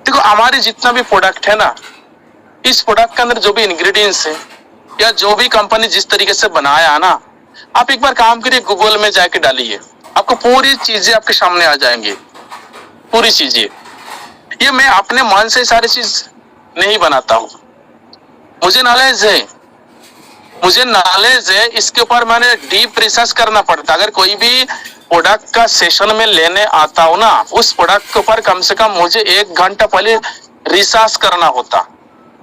देखो हमारे जितना भी प्रोडक्ट है ना, इस प्रोडक्ट के अंदर जो भी इंग्रेडिएंट्स है या जो भी कंपनी जिस तरीके से बनाया है ना, आप एक बार काम करिए, गूगल में जाके डालिए, आपको पूरी चीजें आपके सामने आ जाएंगी, पूरी चीजें। ये मैं अपने मन से सारी चीज नहीं बनाता हूँ, मुझे नॉलेज है, इसके ऊपर मैंने डीप रिसर्च करना पड़ता। अगर कोई भी प्रोडक्ट का सेशन में लेने आता हूँ ना, उस प्रोडक्ट के ऊपर कम से कम मुझे 1 घंटा पहले रिसर्च करना होता।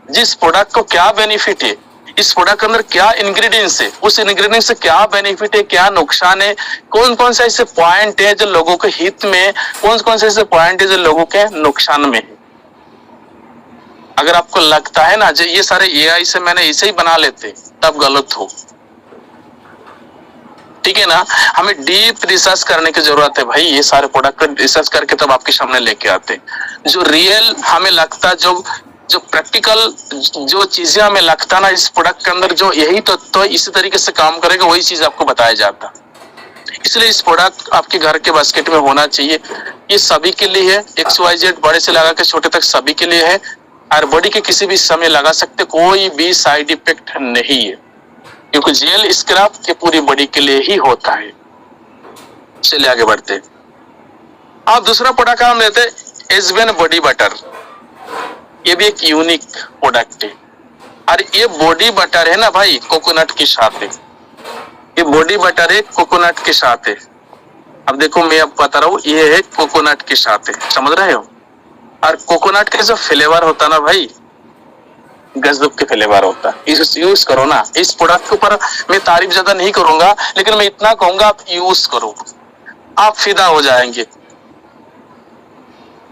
जिस प्रोडक्ट को क्या बेनिफिट है, इस प्रोडक्ट के अंदर क्या इंग्रेडिएंट्स है, उस इंग्रेडिएंट्स से क्या बेनिफिट है, क्या नुकसान है, कौन कौन से ऐसे पॉइंट है जो लोगों के हित में, कौन कौन से ऐसे पॉइंट है जो लोगों के नुकसान में है। अगर आपको लगता है ना जो ये सारे एआई से मैंने इसे ही बना लेते, तब गलत हो, ठीक है ना। हमें डीप रिसर्च करने की जरूरत है भाई, ये सारे प्रोडक्ट का रिसर्च करके तब आपके सामने लेके आते। जो रियल हमें लगता, जो प्रैक्टिकल जो चीजें हमें लगता ना इस प्रोडक्ट के अंदर जो यही तो इसी तरीके से काम करेगा, वही चीज आपको बताया जाता। इसलिए इस प्रोडक्ट आपके घर के बास्केट में होना चाहिए। ये सभी के लिए है, XYZ बड़े से लगा के छोटे तक सभी के लिए है, और बॉडी के किसी भी समय लगा सकते, कोई भी साइड इफेक्ट नहीं है, क्योंकि जेल स्क्रब के पूरी बॉडी के लिए ही होता है। चलिए आगे बढ़ते। अब दूसरा प्रोडक्ट का हम लेते एजबेन बॉडी बटर। ये भी एक यूनिक प्रोडक्ट है, और ये बॉडी बटर है ना भाई, कोकोनट के साथ है। ये बॉडी बटर है कोकोनट के साथ है। अब देखो मैं अब बता रहा हूँ, ये है कोकोनट के साथ है, समझ रहे हो। और कोकोनट के जो फ्लेवर होता ना भाई, गजब के फ्लेवर होता है। इसे यूज करो ना। इस प्रोडक्ट के ऊपर मैं तारीफ ज्यादा नहीं करूंगा, लेकिन मैं इतना कहूंगा आप यूज करो, आप फिदा हो जाएंगे।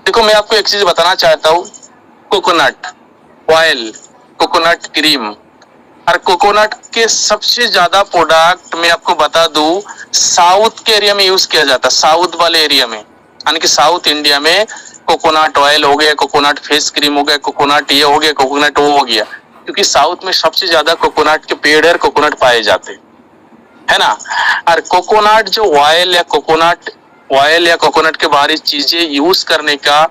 देखो मैं आपको एक चीज बताना चाहता हूँ, कोकोनट ऑयल, कोकोनट क्रीम और कोकोनट के सबसे ज्यादा प्रोडक्ट मैं आपको बता दूं साउथ के एरिया में यूज किया जाता है। साउथ वाले एरिया में, यानी कि साउथ इंडिया में कोकोनट ऑयल हो गया, कोकोनट फेस क्रीम हो गया, कोकोनट ये हो गया, कोकोनट वो हो गया, क्योंकि साउथ में सबसे ज्यादा कोकोनट के पेड़ और कोकोनट पाए जाते है ना। और कोकोनट जो ऑयल या कोकोनट के बाहरी चीजें यूज करने का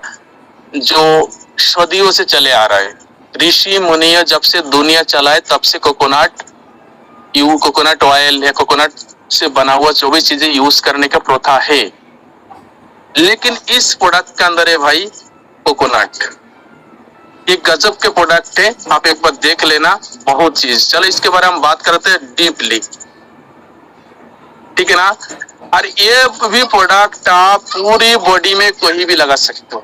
जो सदियों से चले आ रहा है, ऋषि मुनि जब से दुनिया चला है तब से कोकोनट ऑयल या कोकोनट से बना हुआ जो भी चीजें यूज करने का प्रथा है। लेकिन इस प्रोडक्ट के अंदर है भाई कोकोनट, ये गजब के प्रोडक्ट है, आप एक बार देख लेना, बहुत चीज। चलो इसके बारे में हम बात करते हैं डीपली, ठीक है ना। और ये भी प्रोडक्ट आप पूरी बॉडी में कहीं भी लगा सकते हो,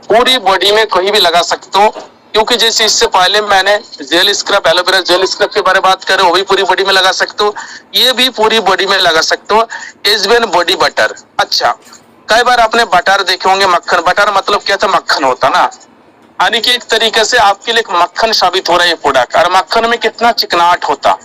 पूरी बॉडी में कहीं भी लगा सकते हो, क्योंकि जैसे इससे पहले मैंने jail scrub, aloe vera gel scrub के बारे में बात करें, वो भी पूरी बॉडी में लगा सकते हो, ये भी पूरी बॉडी में लगा सकते हो। एजबेन बॉडी बटर। अच्छा, कई बार आपने बटर देखे होंगे, मक्खन। बटर मतलब क्या था, मक्खन होता ना, यानी कि एक तरीके से आपके लिए एक मक्खन साबित हो रहा है ये प्रोडक्ट। और मक्खन में कितना चिकनाहट होता।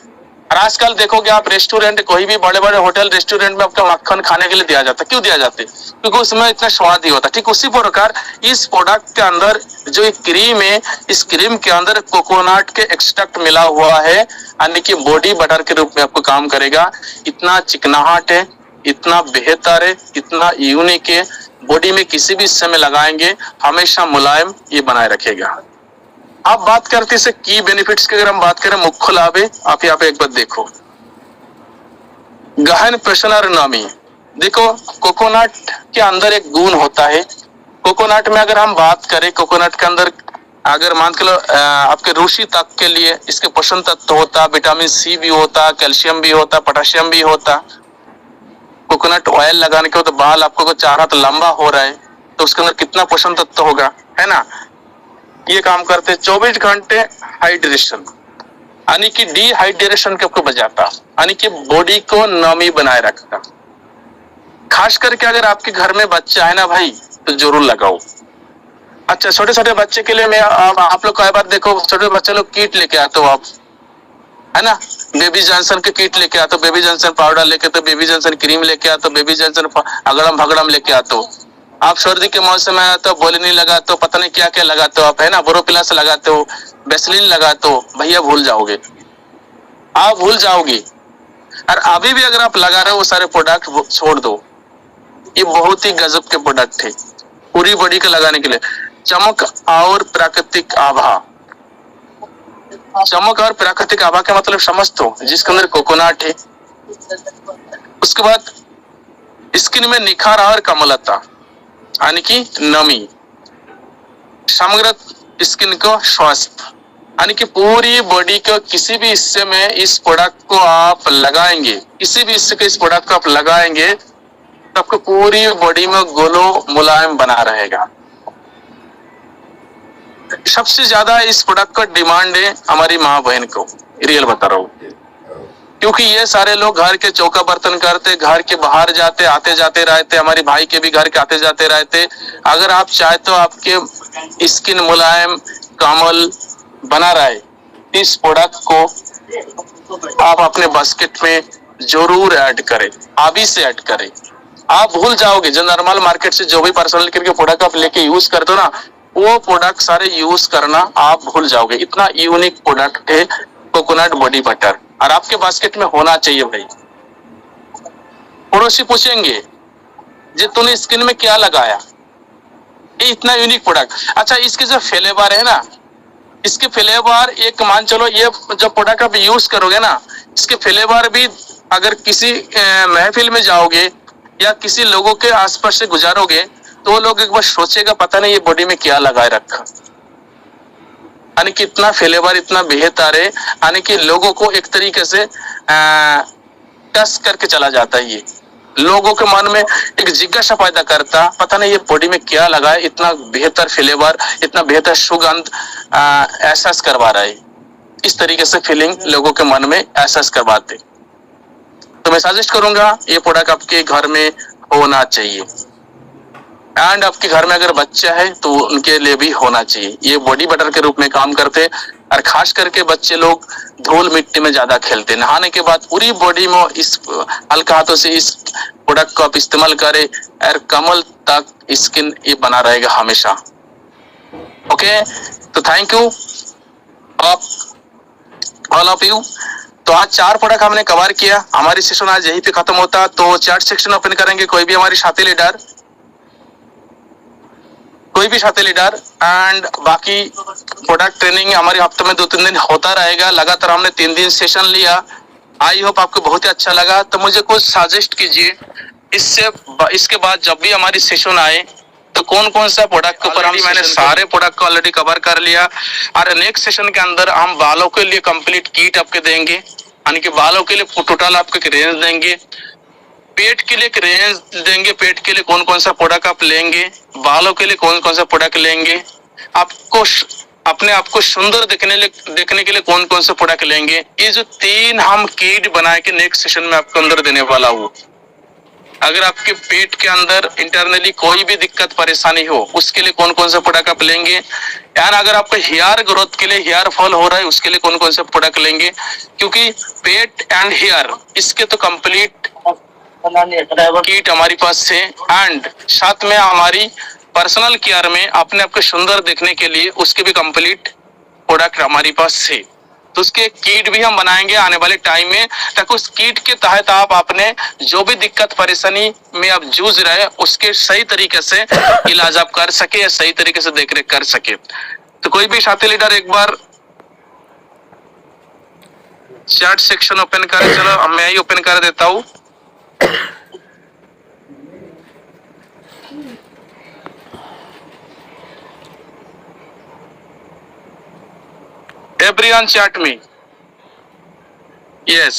और आजकल देखोगे आप रेस्टोरेंट, कोई भी बड़े बड़े होटल रेस्टोरेंट में आपका मक्खन खाने के लिए दिया जाता है। क्यों दिया जाता है? क्योंकि उसमें इतना स्वाद ही होता है। ठीक उसी प्रकार इस प्रोडक्ट के अंदर जो एक क्रीम है, इस क्रीम के अंदर कोकोनट के एक्सट्रैक्ट मिला हुआ है, यानी कि बॉडी बटर के रूप में आपको काम करेगा। इतना चिकनाहट है, इतना बेहतर है, इतना यूनिक है, बॉडी में किसी भी समय लगाएंगे हमेशा मुलायम ये बनाए रखेगा। अब बात करते हैं की बेनिफिट्स की। अगर हम बात करें मुख्य लाभ है, आप यहाँ पे एक बार देखो, गहन प्रश्न और नमी। देखो कोकोनट के अंदर एक गुण होता है। कोकोनट में अगर हम बात करें, कोकोनट के अंदर अगर मान के लो आपके रुचि तक के लिए इसके पोषण तत्व होता, विटामिन सी भी होता, कैल्शियम भी होता, पोटेशियम भी होता। कोकोनट ऑयल लगाने के बाद बाल आपको चाह रहा तो लंबा हो रहा है, तो उसके अंदर कितना पोषण तत्व होगा, है ना। ये काम करते 24 घंटे हाइड्रेशन, यानी कि डिहाइड्रेशन के आपको बचाता, यानी कि बॉडी को नमी बनाए रखता। खास करके अगर आपके घर में बच्चा है ना भाई, तो जरूर लगाओ। अच्छा, छोटे छोटे बच्चे के लिए मैं आप लोग कई बार देखो, छोटे बच्चे लोग किट लेके आते हो आप, है ना। बेबी जॉनसन के किट लेके आते हो, बेबी जॉनसन पाउडर लेके, तो बेबी जॉनसन क्रीम लेके आते हो, बेबी जॉनसन अगड़म भगड़म लेके आते हो। आप सर्दी के मौसम में आते हो, बोलिनी लगाते हो, पता नहीं क्या क्या लगाते हो आप, है ना। बोरोप्लस लगाते हो, बेसलिन लगाते हो, भैया भूल जाओगे, आप भूल जाओगे। और अभी भी अगर आप लगा रहे हो वो सारे प्रोडक्ट छोड़ दो, ये बहुत ही गजब के प्रोडक्ट है पूरी बॉडी को लगाने के लिए। चमक और प्राकृतिक आभा, चमक और प्राकृतिक आभा का मतलब समझते हो, जिसके अंदर कोकोनट है। उसके बाद स्किन में निखार और कमलता यानी कि नमी, समग्र स्किन को स्वस्थ यानी कि पूरी बॉडी के किसी भी हिस्से में इस प्रोडक्ट को आप लगाएंगे, किसी भी हिस्से के इस प्रोडक्ट को आप लगाएंगे तो आपको पूरी बॉडी में ग्लो मुलायम बना रहेगा। सबसे ज्यादा इस प्रोडक्ट का डिमांड है हमारी माँ बहन को, रियल बता रहा हूँ, क्योंकि ये सारे लोग घर के चौका बर्तन करते, घर के बाहर जाते आते जाते रहते, हमारे भाई के भी घर के आते जाते रहते। अगर आप चाहे तो आपके स्किन मुलायम कोमल बना रहे, इस प्रोडक्ट को आप अपने बास्केट में जरूर ऐड करें, अभी से ऐड करें। आप भूल जाओगे जो नॉर्मल मार्केट से जो भी पर्सनल केयर के प्रोडक्ट आप लेके यूज करते हो ना, वो प्रोडक्ट सारे यूज करना आप भूल जाओगे। इतना यूनिक प्रोडक्ट है कोकोनट बॉडी बटर, और आपके बास्केट में होना चाहिए भाई। पड़ोसी पूछेंगे जे तूने स्किन में क्या लगाया, ये इतना यूनिक प्रोडक्ट। अच्छा, इसके जो फ्लेवर है ना, इसके फ्लेवर एक मान चलो, ये जो प्रोडक्ट आप यूज करोगे ना, इसके फ्लेवर भी अगर किसी महफिल में जाओगे या किसी लोगों के आसपास से गुजारोगे तो लोग एक बार सोचेगा पता नहीं ये बॉडी में क्या लगाए रखा। यानी कि इतना फ्लेवर, इतना बेहतर है, यानी कि लोगों को एक तरीके से टच करके चला जाता है। ये लोगों के मन में एक जिज्ञासा पैदा करता, पता नहीं ये बॉडी में क्या लगा है, इतना बेहतर फ्लेवर, इतना बेहतर सुगंध एहसास करवा रहा है। इस तरीके से फीलिंग लोगों के मन में एहसास करवाते। तो मैं सजेस्ट करूंगा ये प्रोडक्ट आपके घर में होना चाहिए, एंड आपके घर में अगर बच्चा है तो उनके लिए भी होना चाहिए। ये बॉडी बटर के रूप में काम करते हैं, और खास करके बच्चे लोग धूल मिट्टी में ज्यादा खेलते हैं, नहाने के बाद पूरी बॉडी में इस हल्का हाथों से इस प्रोडक्ट को आप इस्तेमाल करें और कमल तक स्किन ये बना रहेगा हमेशा। ओके, तो थैंक यू आप ऑल ऑफ यू। तो आज 4 प्रोडक्ट हमने कवर किया, हमारी सेशन आज यहीं पे खत्म होता। तो चैट सेक्शन ओपन करेंगे, कोई भी हमारी साथी लीडर, कोई भी साथी लीडर, एंड बाकी प्रोडक्ट ट्रेनिंग हमारे हफ्ते में 2-3 दिन होता रहेगा। लगातार हमने 3 दिन सेशन लिया, आई होप आपको बहुत ही अच्छा लगा। तो मुझे कुछ सजेस्ट कीजिए, इसके बाद जब भी हमारी सेशन आए तो कौन कौन सा प्रोडक्ट के ऊपर मैंने सारे प्रोडक्ट को ऑलरेडी कवर कर लिया, और नेक्स्ट सेशन के अंदर हम बालों के लिए कंप्लीट किट आपके देंगे, यानी कि बालों के लिए टोटल आपको एक रेंज देंगे, पेट के लिए एक रेंज देंगे, पेट के लिए कौन कौन सा प्रोडक्ट आप लेंगे, बालों के लिए कौन कौन सा प्रोडक्ट लेंगे, आपको अपने आप को सुंदर देखने के लिए कौन कौन सा प्रोडक्ट लेंगे। ये जो 3 हम किट बना के नेक्स्ट सेशन में आपको अंदर देने वाला हूँ। अगर आपके पेट के अंदर इंटरनली कोई भी दिक्कत परेशानी हो, उसके लिए कौन कौन सा प्रोडक्ट आप लेंगे, यार अगर आपको हेयर ग्रोथ के लिए, हेयर फॉल हो रहा है, उसके लिए कौन कौन सा प्रोडक्ट लेंगे, क्योंकि पेट एंड हेयर इसके तो कंप्लीट किट हमारी पास है, एंड साथ में हमारी पर्सनल केयर में अपने आप को सुंदर देखने के लिए उसके भी कंप्लीट प्रोडक्ट हमारी पास है। तो उसके किट भी हम बनाएंगे आने वाले टाइम में, ताकि उस किट के तहत आप अपने जो भी दिक्कत परेशानी में आप जूझ रहे हैं उसके सही तरीके से इलाज आप कर सके, या सही तरीके से देख रेख कर सके। तो कोई भी साथी लीडर एक बार चैट सेक्शन ओपन करे, चलो मैं ही ओपन कर देता हूँ। Everyone chat me. Yes.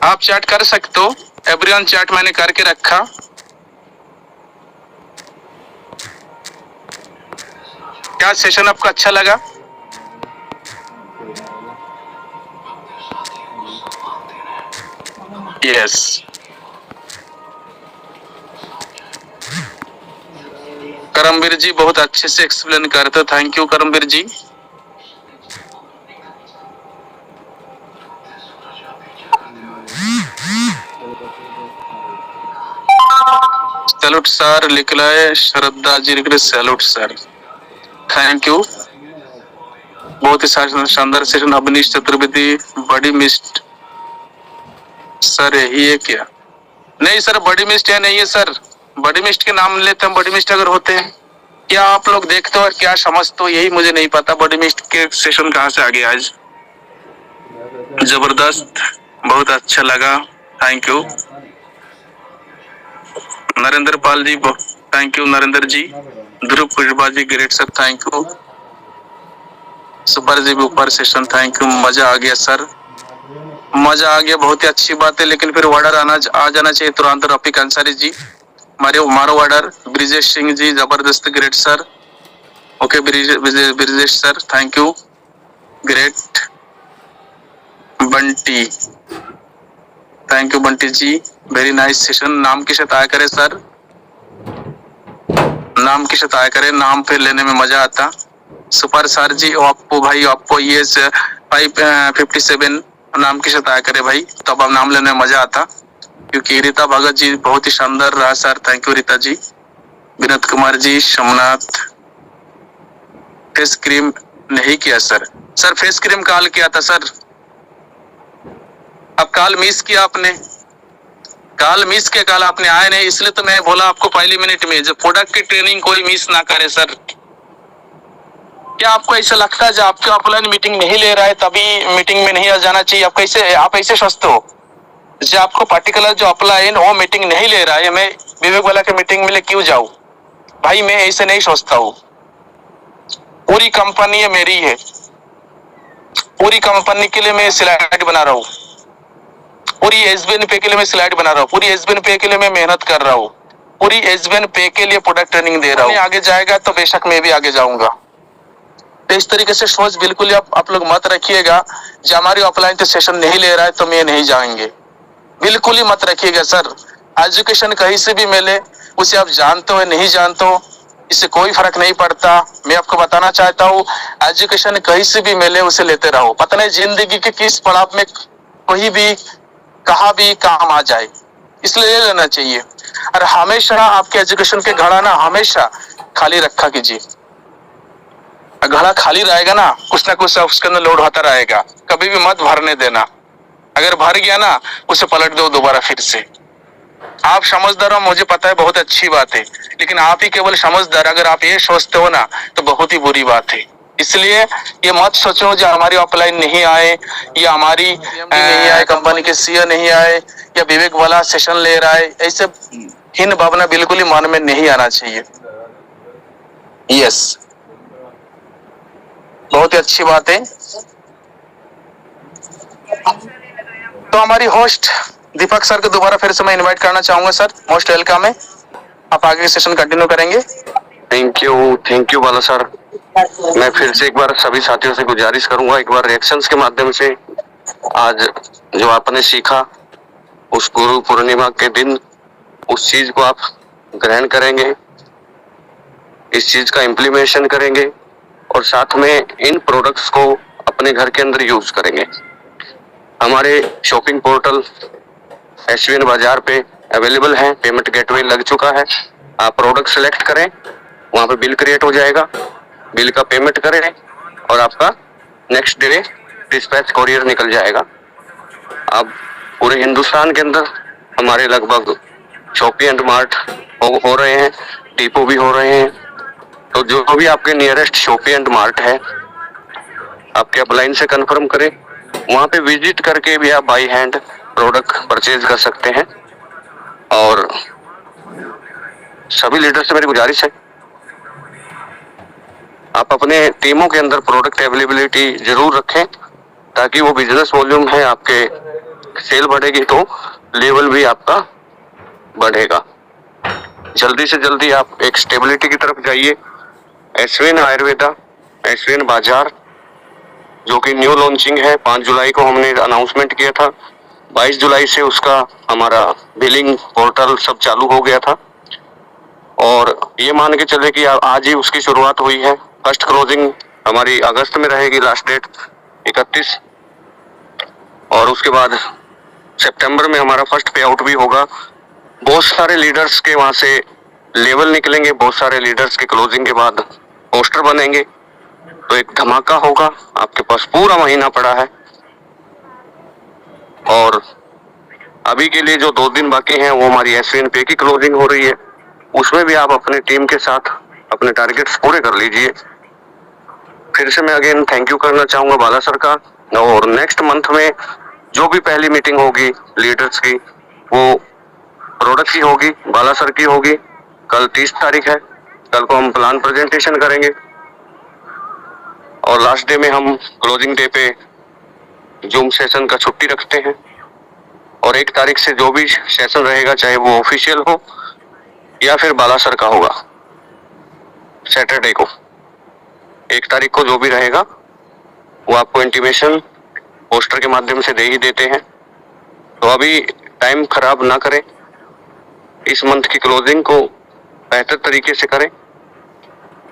आप चैट कर सकते हो, एवरीवन चैट मैंने करके रखा। क्या सेशन आपको अच्छा लगा? यस। करमवीर जी बहुत अच्छे से एक्सप्लेन करते, thank you Karamveer ji. Salute sir लिख लाए, श्रद्धा जी लिख रहे सैल्यूट सर, थैंक यू। बहुत ही शानदार सेशन। अवनीश चतुर्वेदी, बड़ी मिस्ट सर यही है क्या? नहीं सर, बड़ी मिस्ट है नहीं है सर, बड़ी मिस्ट के नाम लेते हम, बड़ी मिस्ट अगर होते हैं क्या आप लोग देखते हो और क्या समझते हो यही मुझे नहीं पता। बॉडी मिस्ट के सेशन कहाँ से आ गया आज। जबरदस्त, बहुत अच्छा लगा, thank you. Narendra Pal ji, thank you Narendra ji. Dhruv Kushwaha ji, great sir, thank you. Super जी ऊपर सेशन, थैंक यू, मजा आ गया सर, मजा आ गया, बहुत ही अच्छी बात है। लेकिन फिर ऑर्डर आ जाना चाहिए तुरंत। रफीक अंसारी जी, हमारा ऑर्डर। ब्रिजेश सिंह जी, जबरदस्त, great sir, okay Brijesh sir, thank you, great. Bunty, thank you Bunty ji, very nice session. नाम के साथ आया करे सर, नाम के साथ आया करे, नाम फिर लेने में मजा आता। सुपर सर जी, आपको भाई, आपको ये 557 नाम के साथ आया करे भाई, तब अब नाम लेने में मजा आता। क्योंकि रीता भगत जी बहुत ही शानदार रहा sir, thank you Rita ji. Vinod Kumar ji, Somnath, face cream नहीं किया sir, sir face cream call किया था सर, अब कॉल मिस किया आपने, कॉल मिस के कॉल आपने आए नहीं, इसलिए तो मैं बोला आपको पहली मिनट में जो प्रोडक्ट की ट्रेनिंग कोई मिस ना करे सर। क्या आपको ऐसा लगता है जो आपके ऑफलाइन मीटिंग नहीं ले रहा है तभी मीटिंग में नहीं आ जाना चाहिए? आप ऐसे सोचते हो? जो आपको पर्टिकुलर जो ऑफलाइन वो मीटिंग नहीं ले रहा है, मैं विवेक वाला के मीटिंग में ले क्यों जाऊं? भाई मैं ऐसे नहीं सोचता हूँ। पूरी कंपनी है मेरी है, पूरी कंपनी के लिए मैं स्लाइड बना रहा हूँ, पूरी एसबीएन पे के लिए मैं स्लाइड बना रहा हूँ, पूरी एसबीएन पे के लिए मैं मेहनत कर रहा हूँ, पूरी एसबीएन पे के लिए प्रोडक्ट ट्रेनिंग दे रहा हूँ। आगे जाएगा तो बेशक मैं भी आगे जाऊंगा। तो इस तरीके से सोच बिल्कुल आप लोग मत रखिएगा। जो हमारी ऑफलाइन तो सेशन नहीं ले रहा है तो मैं नहीं जाएंगे, बिल्कुल ही मत रखिएगा सर। एजुकेशन कहीं से भी मिले, उसे आप जानते हो नहीं जानते हो, इससे कोई फर्क नहीं पड़ता। मैं आपको बताना चाहता हूँ, एजुकेशन कहीं से भी मिले उसे लेते रहो। पता नहीं जिंदगी के किस पड़ाव में कोई भी कहाँ भी काम आ जाए, इसलिए ले लेना चाहिए। और हमेशा आपके एजुकेशन के घड़ा ना हमेशा खाली रखा कीजिए। घड़ा खाली रहेगा ना कुछ उसके अंदर लोड होता रहेगा, कभी भी मत भरने देना। अगर भर गया ना उसे पलट दो दोबारा फिर से। आप समझदार हो, मुझे पता है, बहुत अच्छी बात है, लेकिन आप ही केवल समझदार अगर आप ये सोचते हो ना तो बहुत ही बुरी बात है। इसलिए ये मत सोचो जो हमारी ऑफलाइन नहीं आए या हमारी नहीं आए, कंपनी के सीईओ नहीं आए या विवेक वाला सेशन ले रहा है, ऐसे हीन भावना बिल्कुल ही मन में नहीं आना चाहिए। यस, बहुत ही अच्छी बात है। तो हमारी होस्ट दीपक सर को दोबारा फिर से मैं इनवाइट करना चाहूंगा सर, मोस्ट वेलकम है, आप आगे के सेशन कंटिन्यू करेंगे। Thank you Bala sir. मैं फिर से एक बार सभी साथियों से गुजारिश करूंगा, एक बार रिएक्शंस के माध्यम से आज जो आपने सीखा उस गुरु पूर्णिमा के दिन उस चीज को आप ग्रहण करेंगे, इस चीज का इम्प्लीमेशन करेंगे और साथ में इन प्रोडक्ट्स को अपने घर के अंदर यूज करेंगे। हमारे शॉपिंग पोर्टल एसवीएन बाजार पे अवेलेबल है, पेमेंट गेटवे लग चुका है। आप प्रोडक्ट सेलेक्ट करें, वहां पे बिल क्रिएट हो जाएगा, बिल का पेमेंट करें और आपका नेक्स्ट डे डिस्पैच कोरियर निकल जाएगा। अब पूरे हिंदुस्तान के अंदर हमारे लगभग शॉपी एंड मार्ट हो रहे हैं, डिपो भी हो रहे हैं। तो जो भी आपके नियरेस्ट शॉपी एंड मार्ट है आपके अपलाइन से कंफर्म करें, वहां पे विजिट करके भी आप बाई हैंड प्रोडक्ट परचेज कर सकते हैं। और सभी लीडर से मेरी गुजारिश है आप अपने टीमों के अंदर प्रोडक्ट अवेलेबिलिटी जरूर रखें, ताकि वो बिजनेस वॉल्यूम है आपके सेल बढ़ेगी तो लेवल भी आपका बढ़ेगा। जल्दी से जल्दी आप एक स्टेबिलिटी की तरफ जाइए। एसवीएन आयुर्वेदा, एसवीएन बाजार जो कि न्यू लॉन्चिंग है, 5 जुलाई को हमने अनाउंसमेंट किया था, 22 जुलाई से उसका हमारा बिलिंग पोर्टल सब चालू हो गया था और ये मान के चले कि आज ही उसकी शुरुआत हुई है। फर्स्ट क्लोजिंग हमारी अगस्त में रहेगी, लास्ट डेट 31, और उसके बाद सितंबर में हमारा फर्स्ट पे आउट भी होगा। बहुत सारे लीडर्स के वहां से लेवल निकलेंगे, बहुत सारे लीडर्स के क्लोजिंग के बाद पोस्टर बनेंगे, तो एक धमाका होगा। आपके पास पूरा महीना पड़ा है और अभी के लिए जो 2 दिन बाकी हैं वो हमारी एसवीएन पे की क्लोजिंग हो रही है, उसमें भी आप अपने टीम के साथ अपने टारगेट्स पूरे कर लीजिए। फिर से मैं अगेन थैंक यू करना चाहूंगा बाला सर का। और नेक्स्ट मंथ में जो भी पहली मीटिंग होगी लीडर्स की, वो प्रोडक्ट की होगी, बाला सर की होगी। कल 30 तारीख है, कल को हम प्लान प्रेजेंटेशन करेंगे और लास्ट डे में हम क्लोजिंग डे पे जूम सेशन का छुट्टी रखते हैं। और 1 तारीख से जो भी सेशन रहेगा, चाहे वो ऑफिशियल हो या फिर बाला सर का होगा, सैटरडे को 1 तारीख को जो भी रहेगा वो आपको इंटीमेशन पोस्टर के माध्यम से दे ही देते हैं। तो अभी टाइम खराब ना करें, इस मंथ की क्लोजिंग को बेहतर तरीके से करें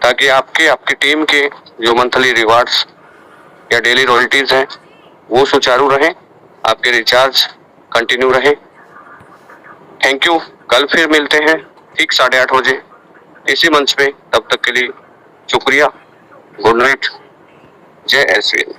ताकि आपकी टीम के जो मंथली रिवार्ड्स या डेली रॉयल्टीज हैं वो सुचारू रहें, आपके रिचार्ज कंटिन्यू रहे। Thank you. कल फिर मिलते हैं ठीक 8:30 बजे इसी मंच पे। तब तक के लिए शुक्रिया। Good night. जय एसवीएन।